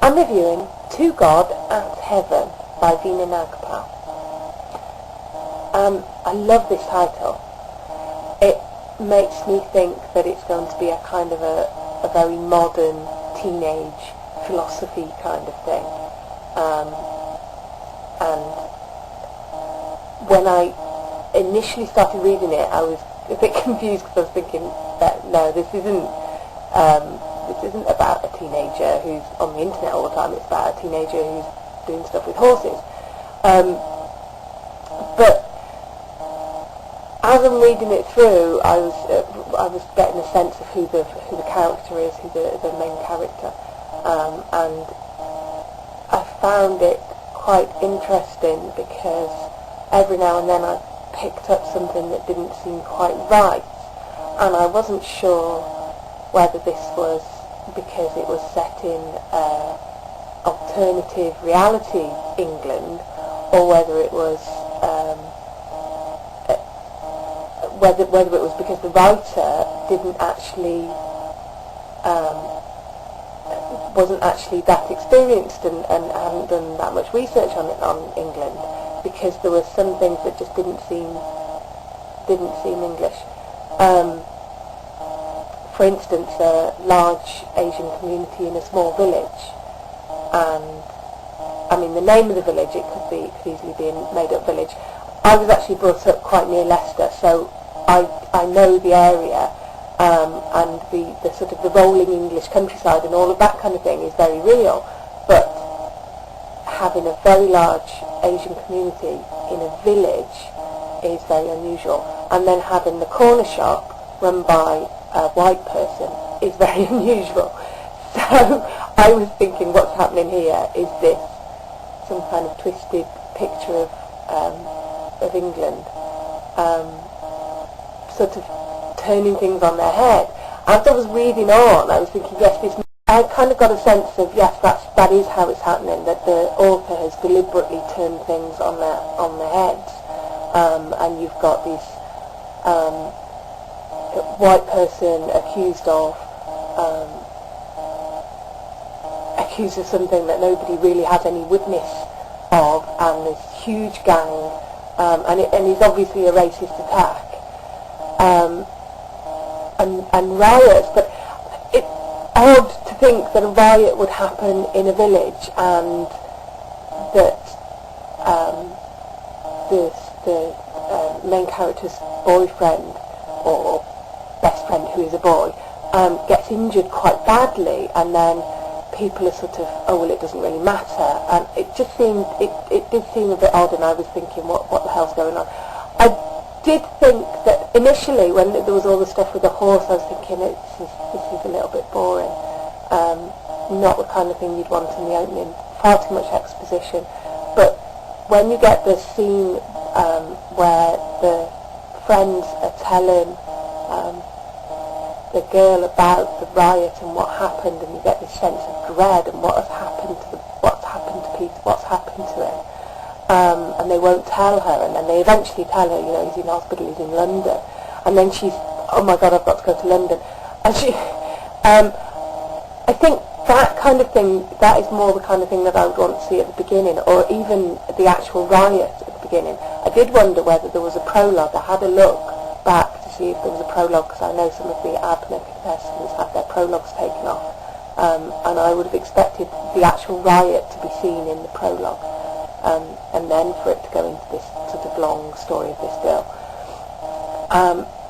I'm reviewing To God and Heaven by Veena Nagpal. I love this title. It makes me think that it's going to be a kind of a very modern teenage philosophy kind of thing. And when I initially started reading it, I was a bit confused because I was thinking that no, this isn't about a teenager who's on the internet all the time. It's about a teenager who's doing stuff with horses. But as I'm reading it through, I was getting a sense of who the character is, who the main character, and I found it quite interesting because every now and then I picked up something that didn't seem quite right, and I wasn't sure whether this was because it was set in alternative reality England, or whether it was whether it was because the writer wasn't actually that experienced and hadn't done that much research on England, because there were some things that just didn't seem English. For instance, a large Asian community in a small village, and I mean the name of the village, it could easily be a made-up village. I was actually brought up quite near Leicester, so I know the area, and the sort of the rolling English countryside and all of that kind of thing is very real, but having a very large Asian community in a village is very unusual, and then having the corner shop run by a white person is very unusual. So I was thinking, what's happening here? Is this some kind of twisted picture of England, sort of turning things on their head? As I was reading on, I was thinking, yes, I kind of got a sense of, yes, that is how it's happening, that the author has deliberately turned things on their heads, and you've got this white person accused of something that nobody really has any witness of, and this huge gang, and it's obviously a racist attack, and riots. But it's odd to think that a riot would happen in a village, and that the main character's boyfriend or best friend, who is a boy, gets injured quite badly, and then people are sort of, oh well, it doesn't really matter, and it just seemed, it did seem a bit odd, and I was thinking, what the hell's going on? I did think that initially, when there was all the stuff with the horse, I was thinking, this is a little bit boring, not the kind of thing you'd want in the opening, far too much exposition. But when you get the scene where the friends are telling the girl about the riot and what happened, and you get this sense of dread and what's happened to Peter, what's happened to him, and they won't tell her, and then they eventually tell her, he's in hospital, he's in London, and then she's, oh my God, I've got to go to London, and she, I think that kind of thing, that is more the kind of thing that I would want to see at the beginning, or even the actual riot at the beginning. I did wonder whether there was a prologue. I had a look back to see if there was a prologue, because I know some of the Abner contestants had their prologues taken off, and I would have expected the actual riot to be seen in the prologue, and then for it to go into this sort of long story of this girl.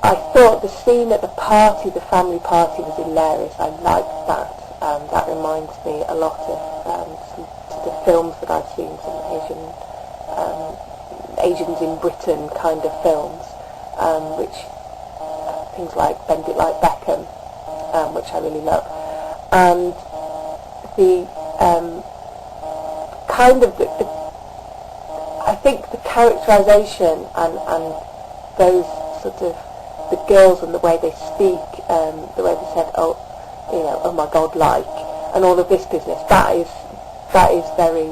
I thought the scene at the party, the family party, was hilarious. I liked that. That reminds me a lot of some sort of films that I've seen, some Asians in Britain kind of films, which things like Bend It Like Beckham, which I really love, and the kind of I think the characterisation and those sort of the girls and the way they speak, the way they said, oh my God, and all of this business, that is very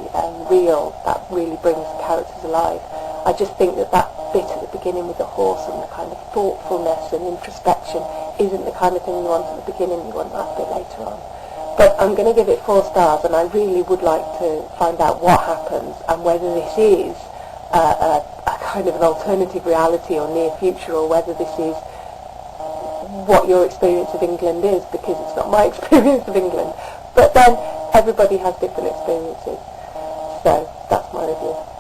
real. That really brings the characters alive. I just think that bit at the beginning with the horse and the kind of thoughtfulness and introspection isn't the kind of thing you want at the beginning. You want that bit later on. But I'm going to give it 4 stars, and I really would like to find out what happens and whether this is a kind of an alternative reality or near future, or whether this is what your experience of England is, because it's not my experience of England. But then everybody has different experiences. So that's my review.